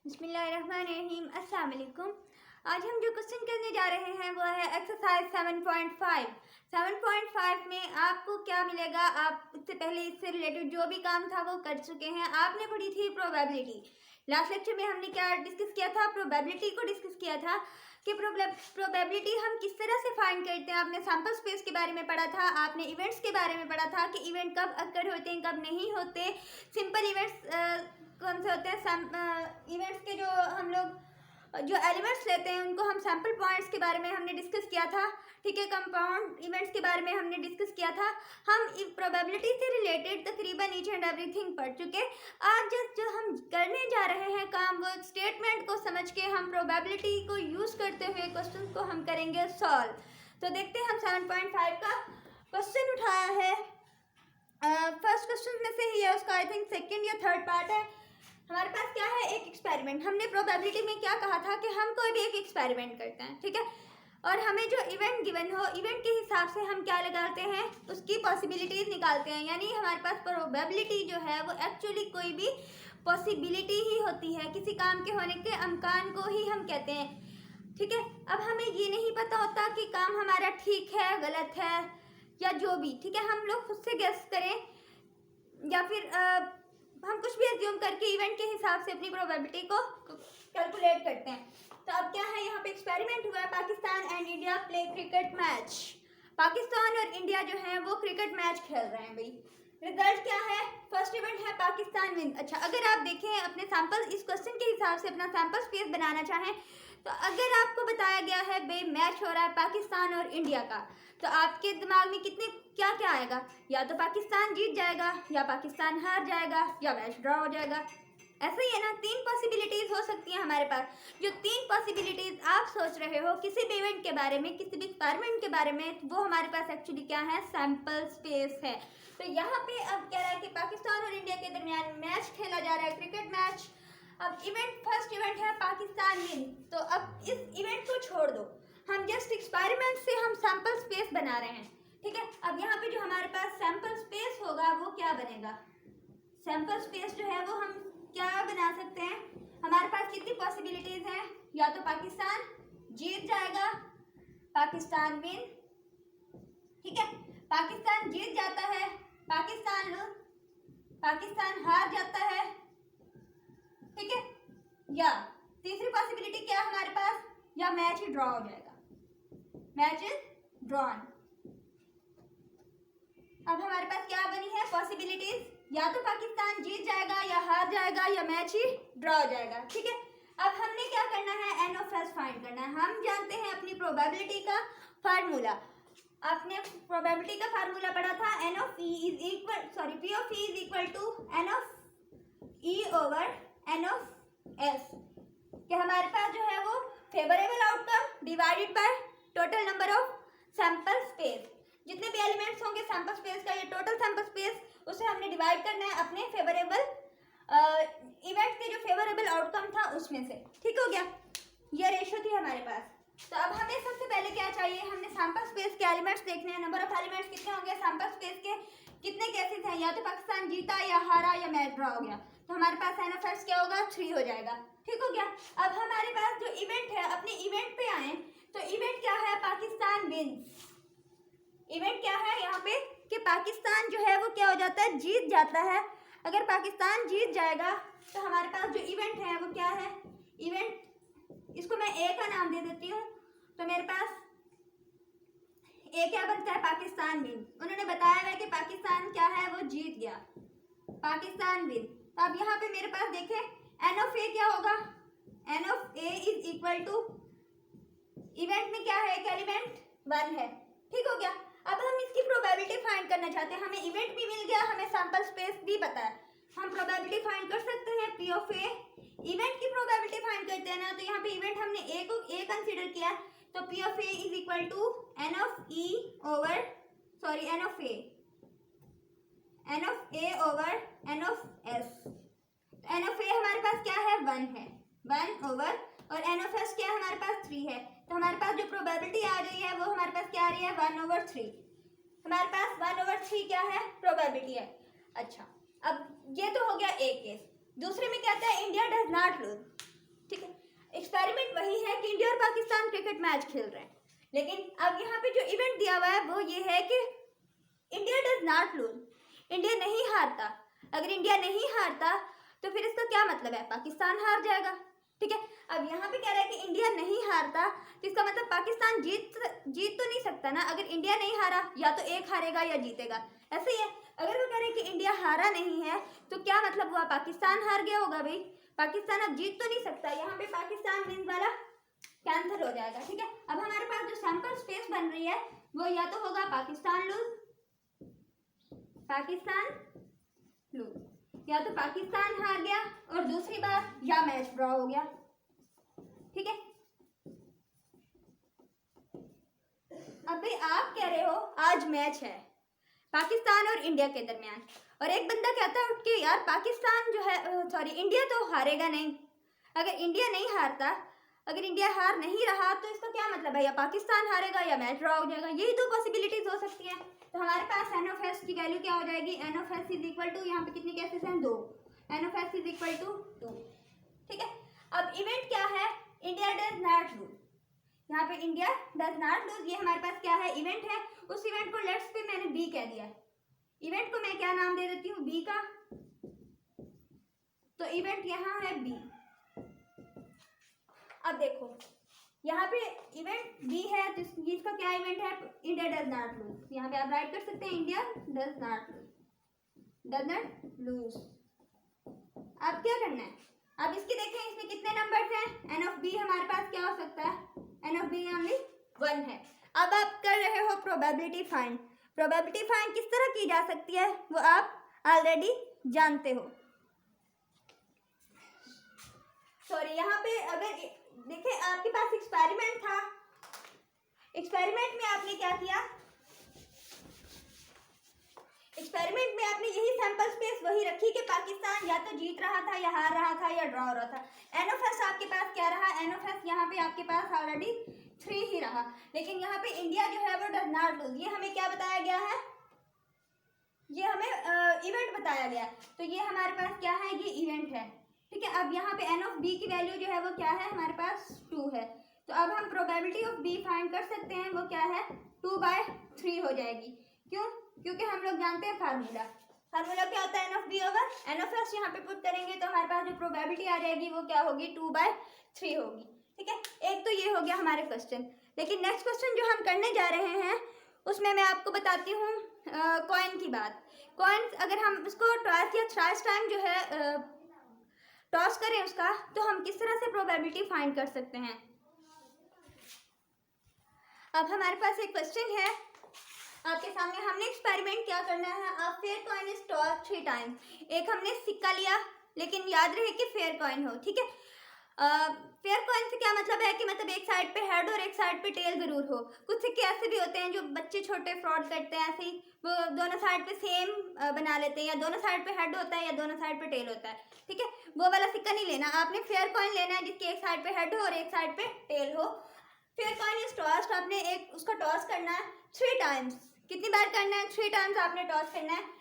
बिस्मिल्लाहिर्रहमानिर्रहीम। अस्सलाम वालेकुम। आज हम जो क्वेश्चन करने जा रहे हैं वो है एक्सरसाइज 7.5। 7.5 में आपको क्या मिलेगा, आप इससे पहले इससे रिलेटेड जो भी काम था वो कर चुके हैं। आपने पढ़ी थी प्रोबेबिलिटी। लास्ट लेक्चर में हमने क्या डिस्कस किया था, प्रोबेबिलिटी को डिस्कस किया था कि प्रोबेबिलिटी हम किस तरह से फाइंड करते हैं। आपने सैम्पल स्पेस के बारे में पढ़ा था, आपने इवेंट्स के बारे में पढ़ा था कि इवेंट कब अक्कर होते हैं कब नहीं होते, सिंपल इवेंट्स कौन से होते हैं, इवेंट्स के जो हम लोग जो एलिमेंट्स लेते हैं उनको हम सैम्पल पॉइंट्स के बारे में हमने डिस्कस किया था। ठीक है, कंपाउंड इवेंट्स के बारे में हमने डिस्कस किया था। हम प्रोबेबिलिटी से रिलेटेड तकरीबन ईच एंड एवरीथिंग पढ़ चुके। आज जो हम करने जा रहे हैं काम, वो स्टेटमेंट को समझ के हम प्रोबेबिलिटी को यूज़ करते हुए क्वेश्चन को हम करेंगे सॉल्व। तो देखते हैं, हम 7.5 का क्वेश्चन उठाया है। फर्स्ट क्वेश्चन में से ही है, उसका आई थिंक सेकेंड या थर्ड पार्ट है। हमारे पास क्या है, एक एक्सपेरिमेंट। हमने प्रोबेबिलिटी में क्या कहा था कि हम कोई भी एक एक्सपेरिमेंट करते हैं, ठीक है, और हमें जो इवेंट गिवन हो, इवेंट के हिसाब से हम क्या लगाते हैं, उसकी पॉसिबिलिटीज़ निकालते हैं। यानी हमारे पास प्रोबेबिलिटी जो है वो एक्चुअली कोई भी पॉसिबिलिटी ही होती है, किसी काम के होने के अमकान को ही हम कहते हैं। ठीक है, अब हमें ये नहीं पता होता कि काम हमारा ठीक है गलत है या जो भी, ठीक है, हम लोग खुद से गेस करें या फिर हम कुछ भी एज्यूम करके इवेंट के हिसाब से अपनी प्रोबेबिलिटी को कैलकुलेट करते हैं। तो अब क्या है, यहाँ पे एक्सपेरिमेंट हुआ है, Pakistan and India play cricket match. Pakistan और इंडिया जो है वो क्रिकेट मैच खेल रहे हैं भाई। रिजल्ट क्या है, फर्स्ट इवेंट है पाकिस्तान विन। अच्छा, अगर आप देखें अपने सैंपल, इस क्वेश्चन के हिसाब से अपना सैंपल स्पेस बनाना चाहें, तो अगर आपको बताया गया है भाई मैच हो रहा है पाकिस्तान और इंडिया का, तो आपके दिमाग में कितने क्या क्या आएगा, या तो पाकिस्तान जीत जाएगा, या पाकिस्तान हार जाएगा, या मैच ड्रॉ हो जाएगा। ऐसा ही है ना, तीन पॉसिबिलिटीज़ हो सकती हैं हमारे पास। जो तीन पॉसिबिलिटीज़ आप सोच रहे हो किसी भी इवेंट के बारे में, किसी भी एक्सपेरिमेंट के बारे में, वो हमारे पास एक्चुअली क्या है, सैंपल स्पेस है। तो यहाँ पे अब कह रहा है कि पाकिस्तान और इंडिया के दरमियान मैच खेला जा रहा है, क्रिकेट मैच। अब इवेंट, फर्स्ट इवेंट है पाकिस्तान विन। तो अब इस इवेंट को छोड़ दो, हम जस्ट एक्सपेरिमेंट से हम सैंपल स्पेस बना रहे हैं। ठीक है, अब यहाँ पे जो हमारे पास सैंपल स्पेस होगा वो क्या बनेगा, सैंपल स्पेस जो है वो हम क्या बना सकते हैं, हमारे पास कितनी पॉसिबिलिटीज हैं, या तो पाकिस्तान जीत जाएगा, पाकिस्तान विन, ठीक है, पाकिस्तान जीत जाता है, पाकिस्तान लूज, पाकिस्तान हार जाता है, ठीक है, या तीसरी पॉसिबिलिटी क्या है हमारे पास, या मैच ही ड्रॉ हो जाएगा, मैच इज ड्रॉन। अब हमारे पास क्या बनी है पॉसिबिलिटीज, या तो पाकिस्तान जीत जाएगा, या हार जाएगा, या मैच ही ड्रॉ हो जाएगा। ठीक है, अब हमने क्या करना है, एन ऑफ एस फाइंड करना है। हम जानते हैं अपनी प्रोबेबिलिटी का फार्मूला। आपने प्रोबेबिलिटी का फार्मूला पढ़ा था, N of E is equal, sorry, P of E is equal to N of E over N of S, कि हमारे पास जो है वो favourable outcome divided by total number of sample space. जितने भी एलिमेंट्स होंगे सैंपल स्पेस का, ये टोटल सैंपल स्पेस, उसे हमने डिवाइड करना है अपने फेवरेबल इवेंट के जो फेवरेबल आउटकम था उसमें से। ठीक हो गया, ये रेशो थी हमारे पास। तो अब हमें सबसे पहले क्या चाहिए, हमने सैंपल स्पेस के एलिमेंट्स देखने हैं, नंबर ऑफ एलिमेंट्स कितने होंगे, सैंपल स्पेस के कितने केसेस हैं, या तो पाकिस्तान जीता, या हारा, या मैच ड्रॉ हो गया। तो हमारे पास एन ऑफ एस क्या होगा, 3 हो जाएगा। ठीक हो गया, अब हमारे पास जो इवेंट है, अपने इवेंट पे आए, तो इवेंट क्या है, पाकिस्तान विन्स। इवेंट क्या है यहाँ पे कि पाकिस्तान जो है वो क्या हो जाता है, जीत जाता है। अगर पाकिस्तान जीत जाएगा तो हमारे पास जो इवेंट है वो क्या है, इवेंट, इसको मैं ए का नाम दे देती हूँ। तो मेरे पास ए क्या बनता है, पाकिस्तान विन। उन्होंने बताया है कि पाकिस्तान क्या है, वो जीत गया, पाकिस्तान विन। तो अब यहाँ पे मेरे पास देखें, एन ऑफ ए क्या होगा, N of A is equal to, event में क्या है, एक एलिमेंट 1 है। ठीक हो गया, अब हम इसकी प्रोबेबिलिटी फाइंड करना चाहते हैं। हमें इवेंट भी मिल गया, हमें सैंपल स्पेस भी पता है, हम प्रोबेबिलिटी फाइंड कर सकते हैं। पी ऑफ ए, इवेंट की प्रोबेबिलिटी फाइंड करते हैं ना, तो यहाँ पे इवेंट हमने ए को ए कंसीडर किया, तो P of A is equal to N of E over, sorry, n of A over N of S. N of A हमारे पास क्या है, 1 है, 1 ओवर, और एन ऑफ एस क्या है हमारे पास, 3 है। तो हमारे पास जो प्रोबेबिलिटी आ रही है वो हमारे पास क्या आ रही है, 1/3। हमारे पास 1/3 क्या है, प्रोबेबिलिटी है। अच्छा, अब ये तो हो गया एक केस। दूसरे में क्या आता है, इंडिया डज नॉट लूज। वही है कि इंडिया और पाकिस्तान क्रिकेट मैच खेल रहे हैं, लेकिन अब यहाँ पे जो इवेंट दिया हुआ है वो ये है कि India does not lose, India नहीं हारता। अगर इंडिया नहीं हारता तो फिर इसका क्या मतलब है, पाकिस्तान हार जाएगा। ठीक है, अब यहाँ पे कह रहा है कि इंडिया नहीं हारता, तो इसका मतलब पाकिस्तान जीत तो नहीं सकता ना। अगर इंडिया नहीं हारा, या तो एक हारेगा या जीतेगा, ऐसे ही है। अगर वो कह रहे हैं कि इंडिया हारा नहीं है तो क्या मतलब हुआ, पाकिस्तान हार गया होगा भाई, पाकिस्तान अब जीत तो नहीं सकता। यहाँ पे पाकिस्तान विन वाला कैंसिल हो जाएगा। ठीक है, अब हमारे पास जो सैंपल स्पेस बन रही है वो या तो होगा पाकिस्तान लूज, या तो पाकिस्तान हार गया और दूसरी बार या मैच ड्रॉ हो गया। ठीक है, अब भाई आप कह रहे हो आज मैच है पाकिस्तान और इंडिया के दरमियान, और एक बंदा कहता है उठ के यार पाकिस्तान जो है सॉरी इंडिया तो हारेगा नहीं। अगर इंडिया नहीं हारता, अगर इंडिया हार नहीं रहा तो इसका क्या मतलब है, या पाकिस्तान हारेगा या मैच ड्रॉ हो जाएगा। यही दो पॉसिबिलिटीज हो सकती हैं। तो हमारे पास एन ऑफ एस की वैल्यू क्या हो जाएगी, N of S is equal to, यहाँ पे कितने केसेस हैं, 2, N of S is equal to 2। ठीक है, अब इवेंट क्या है, इंडिया डज नॉट लूज, यहाँ पे इंडिया डज नॉट लूज, ये हमारे पास क्या है, इवेंट है। उस इवेंट को लेट्स पे मैंने बी कह दिया है, इवेंट को मैं क्या नाम दे देती हूँ, बी का। तो इवेंट यहाँ है बी। अब देखो यहाँ पे इवेंट बी है, जिसका क्या इवेंट है, इंडिया डज नॉट लूज। यहाँ पे आप राइट कर सकते हैं इंडिया डज नॉट लूज। अब क्या करना है, अब इसके देखें इसमें कितने नंबर्स हैं, एन ऑफ बी हमारे पास क्या हो सकता है, एन ऑफ बी ओनली 1 है। अब आप कर रहे हो प्रोबेबिलिटी फाइंड। प्रोबेबिलिटी फाइंड किस तरह की जा सकती है वो आप ऑलरेडी जानते हो। सॉरी, यहाँ पे अगर देखिए आपके पास एक्सपेरिमेंट था, एक्सपेरिमेंट में आपने क्या किया, एक्सपेरिमेंट में आपने यही सैंपल स्पेस वही रखी कि पाकिस्तान या तो जीत रहा था या हार रहा था या ड्रॉ हो रहा था। एन ऑफ एस आपके पास क्या रहा, एन ऑफ एस यहाँ पे आपके पास ऑलरेडी 3 ही रहा, लेकिन यहाँ पे इंडिया जो है वो डज नॉट लूज। ये हमें क्या बताया गया है, ये हमें इवेंट बताया गया, तो ये हमारे पास क्या है, ये इवेंट है। ठीक है, अब यहाँ पे एन ऑफ बी की वैल्यू जो है वो क्या है, हमारे पास 2 है। तो अब हम प्रोबेबिलिटी ऑफ बी फाइंड कर सकते हैं, वो क्या है, 2/3 हो जाएगी। क्यों, क्योंकि हम लोग जानते हैं फार्मूला क्या होता है, N of B over N of S. यहाँ पे पुट करेंगे तो हमारे पास जो प्रोबेबिलिटी आ जाएगी वो क्या होगी, 2/3 होगी। ठीक है, एक तो ये हो गया हमारे क्वेश्चन। लेकिन नेक्स्ट क्वेश्चन जो हम करने जा रहे हैं उसमें मैं आपको बताती हूँ कॉइन की बात। कॉइन अगर हम उसको ट्वाइस या थ्राइस टाइम जो है टॉस करें उसका, तो हम किस तरह से प्रोबेबिलिटी फाइंड कर सकते हैं। अब हमारे पास एक क्वेश्चन है आपके सामने, हमने एक्सपेरिमेंट क्या करना है, आप fair coin is toss 3 times. एक हमने सिक्का लिया, लेकिन याद रहे कि फेयर कॉइन हो। ठीक है, फेयर कॉइन से क्या मतलब है कि मतलब एक साइड पे हेड और एक साइड पे टेल जरूर हो। कुछ सिक्के ऐसे भी होते हैं जो बच्चे छोटे फ्रॉड करते हैं, ऐसे ही वो दोनों साइड पे सेम बना लेते हैं, या दोनों साइड पे हेड होता है या दोनों साइड पे टेल होता है। ठीक है, वो वाला सिक्का नहीं लेना, आपने फेयर कॉइन लेना है जिसकी एक साइड पे हेड हो और एक साइड पे टेल हो। फेयर कॉइन इज टॉस्ड, आपने एक उसको टॉस करना है 3 टाइम्स। कितनी बार करना है, 3 टाइम्स आपने टॉस करना है।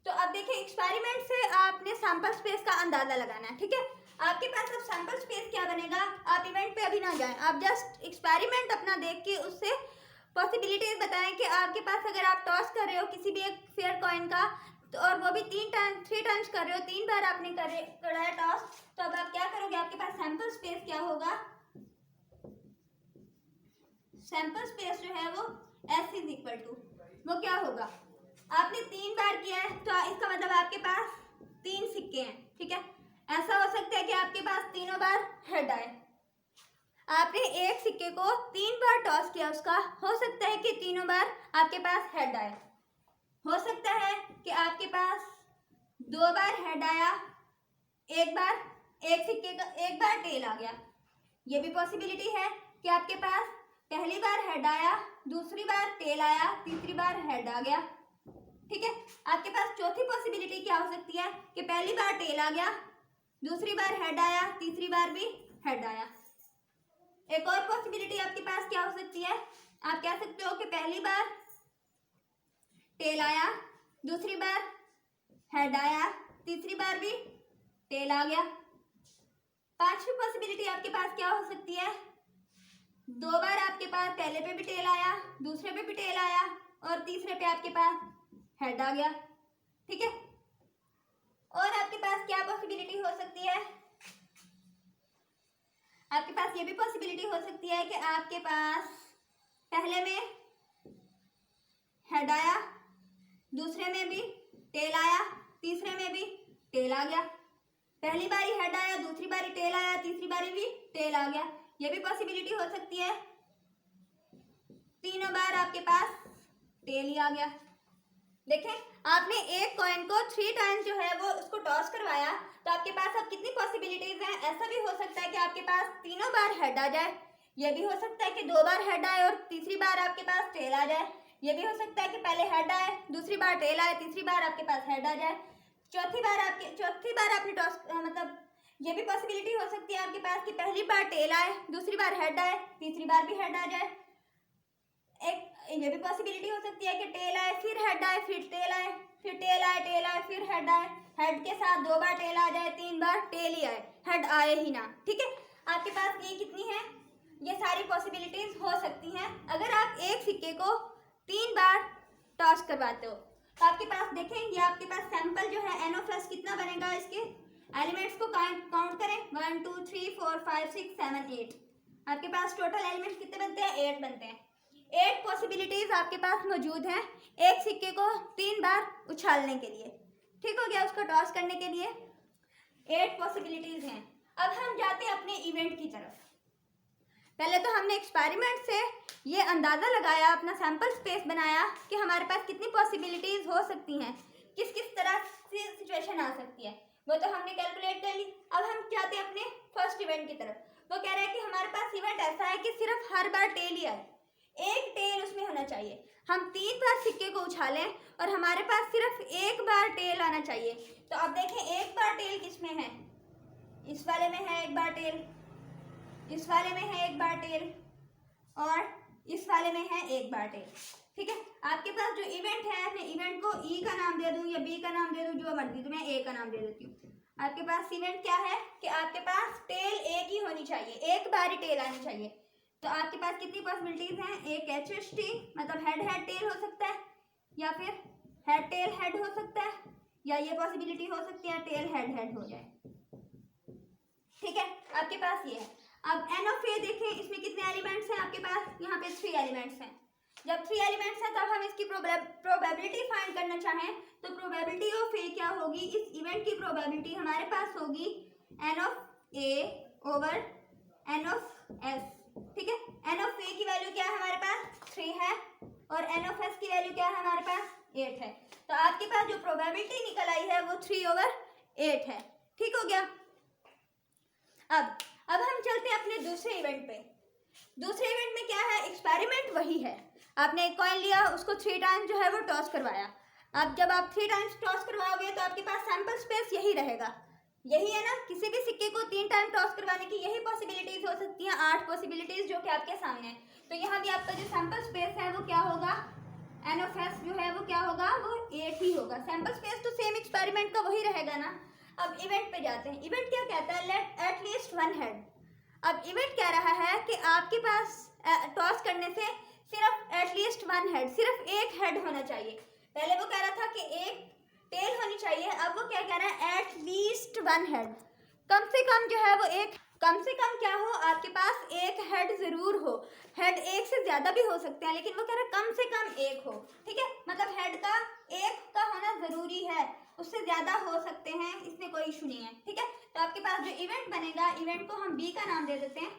तो अब देखिए एक्सपेरिमेंट से आपने सैंपल स्पेस का अंदाजा लगाना है। ठीक है, आपके पास अब सैंपल स्पेस क्या बनेगा, आप इवेंट पे अभी ना जाएं, आप जस्ट एक्सपेरिमेंट अपना देख के उससे पॉसिबिलिटीज बताएं कि आपके पास अगर आप टॉस कर रहे हो किसी भी एक फेयर कॉइन का, तो और वो भी 3 टाइम्स कर रहे हो, 3 बार आपने करा है टॉस, तो अब आप क्या करोगे, आपके पास सैंपल स्पेस क्या होगा, सैंपल स्पेस जो है वो S इज इक्वल टू, वो क्या होगा, आपने 3 बार किया है तो इसका मतलब आपके पास 3 सिक्के हैं। ठीक है, ऐसा हो सकता है कि आपके पास तीनों बार हेड आए, आपने एक सिक्के को 3 बार टॉस किया, उसका हो सकता है कि तीनों बार आपके पास हेड आए, हो सकता है कि आपके पास 2 बार हेड आया, एक बार टेल आ गया। ये भी पॉसिबिलिटी है कि आपके पास पहली बार हेड आया, दूसरी बार टेल आया, तीसरी बार हेड आ गया। ठीक है, आपके पास चौथी पॉसिबिलिटी क्या हो सकती है कि पहली बार टेल आ गया, दूसरी बार हेड आया, तीसरी बार भी हेड आया। एक और पॉसिबिलिटी आपके पास क्या हो सकती है, आप कह सकते हो कि पहली बार टेल आया, दूसरी बार हेड आया, तीसरी बार भी टेल आ गया। पांचवी पॉसिबिलिटी आपके पास क्या हो सकती है 2 बार आपके पास पहले पे भी टेल आया, दूसरे पे भी टेल आया और तीसरे पे आपके पास हेड आ गया। ठीक है, और आपके पास क्या पॉसिबिलिटी हो सकती है, आपके पास ये भी पॉसिबिलिटी हो सकती है कि आपके पास पहले में हेड आया, दूसरे में भी टेल आया, तीसरे में भी टेल आ गया। पहली बारी हेड आया, दूसरी बारी टेल आया, तीसरी बारी भी टेल आ गया। ये भी पॉसिबिलिटी हो सकती है। तीनों बार आपके पास टेल ही आ गया। देखें, आपने एक कॉइन को 3 टाइम्स जो है वो उसको टॉस करवाया, तो आपके पास अब कितनी पॉसिबिलिटीज हैं। ऐसा भी हो सकता है कि आपके पास तीनों बार हेड आ जाए, ये भी हो सकता है कि 2 बार हेड आए और तीसरी बार आपके पास टेल आ जाए, ये भी हो सकता है कि पहले हेड आए, दूसरी बार टेल आए, तीसरी बार आपके पास हेड आ जाए, चौथी बार आपने टॉस मतलब ये भी पॉसिबिलिटी हो सकती है आपके पास कि पहली बार टेल आए, दूसरी बार हेड आए, तीसरी बार भी हेड आ जाए। एक ये भी पॉसिबिलिटी हो सकती है कि टेल आए, फिर हेड आए, फिर टेल आए, फिर टेल आए, फिर हेड आए, हेड के साथ 2 बार टेल आ जाए, 3 बार टेल ही आए, हेड आए ही ना। ठीक है, आपके पास ये कितनी है, ये सारी पॉसिबिलिटीज हो सकती हैं। अगर आप एक सिक्के को 3 बार टॉस करवाते हो तो आपके पास देखें, ये आपके पास सैंपल जो है NO+ कितना बनेगा, इसके एलिमेंट्स को काउंट करें, 1 2 3 4 5 6 7 8, आपके पास टोटल एलिमेंट्स कितने बनते हैं, 8 बनते हैं। 8 पॉसिबिलिटीज आपके पास मौजूद हैं एक सिक्के को 3 बार उछालने के लिए। ठीक हो गया, उसको टॉस करने के लिए 8 पॉसिबिलिटीज हैं। अब हम जाते हैं अपने इवेंट की तरफ। पहले तो हमने एक्सपेरिमेंट से ये अंदाज़ा लगाया, अपना सैंपल स्पेस बनाया कि हमारे पास कितनी पॉसिबिलिटीज़ हो सकती हैं, किस किस तरह से सिचुएशन आ सकती है, वो तो हमने कैलकुलेट कर ली। अब हम जाते हैं अपने फर्स्ट इवेंट की तरफ। वो कह रहे हैं कि हमारे पास इवेंट ऐसा है कि सिर्फ हर बार टेल ही आए, एक टेल उसमें होना चाहिए। हम 3 बार सिक्के को उछालें और हमारे पास सिर्फ एक बार टेल आना चाहिए। तो अब देखें, एक बार टेल किस में है, इस वाले में है एक बार टेल, इस वाले में है एक बार टेल और इस वाले में है एक बार टेल। ठीक है, आपके पास जो इवेंट है, मैं इवेंट को ई का नाम दे दूं या बी का नाम दे दूं, जो मर्जी, तो मैं ए का नाम दे देती हूँ। आपके पास इवेंट क्या है कि आपके पास टेल एक ही होनी चाहिए, एक बार ही टेल आनी चाहिए। तो आपके पास कितनी पॉसिबिलिटीज हैं, एक HHT मतलब हेड हेड टेल हो सकता है, या फिर हेड टेल हेड हो सकता है, या ये पॉसिबिलिटी हो सकती है टेल हेड हेड हो जाए। ठीक है, आपके पास ये है। अब NOA देखें, इसमें कितने एलिमेंट्स हैं आपके पास, यहाँ पे 3 एलिमेंट्स हैं। जब 3 एलिमेंट्स हैं तब हम इसकी प्रोबेबिलिटी फाइंड करना चाहें तो प्रोबेबिलिटी ऑफ ए क्या होगी, इस इवेंट की प्रोबेबिलिटी हमारे पास होगी NOA ओवर NOS। ठीक है, NOA की वैल्यू क्या है हमारे पास 3 है और NOS की वैल्यू क्या है हमारे पास 8 है। तो आपके पास जो प्रोबेबिलिटी निकल आई है वो 3/8 है। ठीक हो गया। अब हम चलते हैं अपने दूसरे इवेंट पे। दूसरे इवेंट में क्या है, एक्सपेरिमेंट वही है, आपने एक कॉइन लिया, उसको 3 टाइम्स जो है वो टॉस करवाया। अब जब आप 3 टाइम्स टॉस करवाओगे तो आपके पास सैंपल स्पेस यही रहेगा, यही है ना, किसी भी सिक्के को 3 टाइम टॉस करवाने की यही पॉसिबिलिटीज हो सकती हैं, 8 पॉसिबिलिटीज जो कि आपके सामने है। तो यहाँ भी आपका जो सैंपल स्पेस है वो क्या होगा, NOS जो है वो क्या होगा, वो 8 ही होगा। सैंपल स्पेस तो सेम एक्सपेरिमेंट का वही रहेगा ना। अब इवेंट पे जाते हैं। इवेंट क्या कहता है, लेट एटलीस्ट 1 हेड। अब इवेंट कह रहा है कि आपके पास टॉस करने से सिर्फ एटलीस्ट 1 हेड, सिर्फ एक हेड होना चाहिए। पहले वो कह रहा था कि एक टेल होनी चाहिए, अब वो क्या कह रहा है, एटलीस्ट 1 हेड, कम से कम जो है वो एक, कम से कम क्या हो, आपके पास एक हेड जरूर हो। हेड एक से ज्यादा भी हो सकते हैं, लेकिन वो कह रहा है कम से कम एक हो। ठीक है, मतलब हेड का एक का होना जरूरी है, उससे ज्यादा हो सकते हैं, इसमें कोई इशू नहीं है। ठीक है, तो आपके पास जो इवेंट बनेगा, इवेंट को हम बी का नाम दे देते हैं,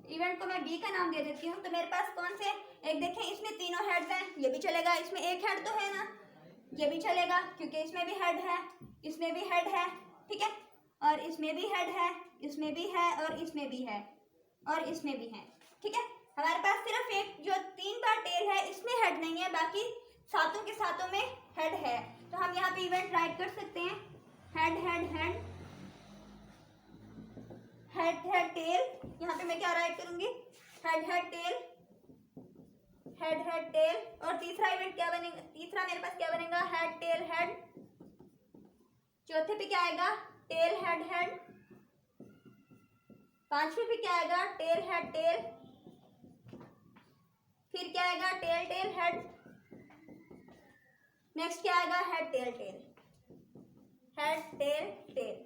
इवेंट को मैं बी का नाम दे देती हूँ। तो मेरे पास कौन से, एक देखें, इसमें तीनों हेड्स हैं, ये भी चलेगा, इसमें एक हेड तो है ना, ये भी चलेगा क्योंकि इसमें भी हेड है, इसमें भी हेड है। ठीक है, और इसमें भी हेड है, इसमें भी है, और इसमें भी है, और इसमें भी है। ठीक है, हमारे पास सिर्फ एक जो 3 बार टेल है इसमें हेड नहीं है, बाकी सातों के सातों में हेड है। तो हम यहाँ पे इवेंट राइट कर सकते हैं, head head head head head tail. यहाँ पे मैं क्या राइट करूंगी, head head tail, head head tail. और तीसरा इवेंट क्या बनेगा, तीसरा मेरे पास क्या बनेगा, हेड टेल हेड। चौथे पे क्या आएगा, टेल हेड हेड। पांचवे पे क्या आएगा, टेल हेड टेल। फिर क्या आएगा, टेल टेल हेड, नेक्स्ट क्या आएगा, head tail tail, head tail tail,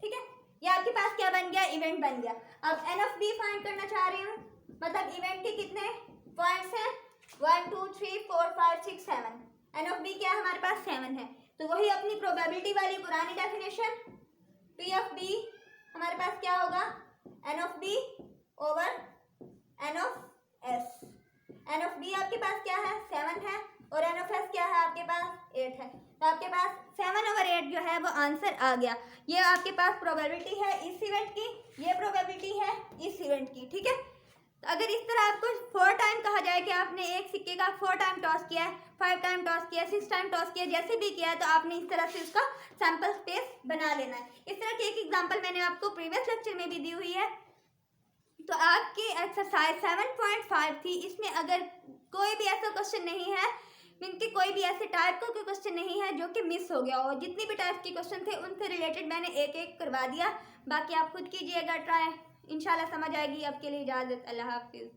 ठीक है। ये आपके पास क्या बन गया, इवेंट बन गया। अब एन ऑफ बी फाइंड करना चाह रही हूँ, मतलब इवेंट के कितने पॉइंट्स हैं, 1 2 3 4 5 6 7, एन ऑफ बी क्या है हमारे पास 7 है, तो वही अपनी प्रोबेबिलिटी वाली पुरानी डेफिनेशन, पी ऑफ बी हमारे पास क्या होगा, N of B over N of S. N of B आपके पास क्या है, 7 है, और एन ऑफ एस क्या है आपके पास, 8 है, तो आपके पास 7/8 जो है वो आंसर आ गया। ये आपके पास प्रोबेबिलिटी है इस इवेंट की, ये प्रोबेबिलिटी है इस इवेंट की, ठीक है। तो अगर इस तरह आपको 4 टाइम कहा जाए कि आपने एक सिक्के का 4 टाइम टॉस किया है, 5 टाइम टॉस किया, 6 टाइम टॉस किया, जैसे भी किया है, तो आपने इस तरह से उसका सैंपल स्पेस बना लेना है। इस तरह की एक एग्जांपल मैंने आपको प्रीवियस लेक्चर में भी दी हुई है। तो आपकी एक्सरसाइज 7.5 थी, इसमें अगर कोई भी ऐसा क्वेश्चन नहीं है, मीन कि कोई भी ऐसे टाइप का कोई क्वेश्चन नहीं है जो कि मिस हो गया हो, जितनी भी टाइप के क्वेश्चन थे उनसे रिलेटेड मैंने एक एक करवा दिया। बाकी आप खुद कीजिएगा ट्राई, इंशाल्लाह समझ आएगी। अब के लिए इजाज़त, अल्लाह हाफिज़।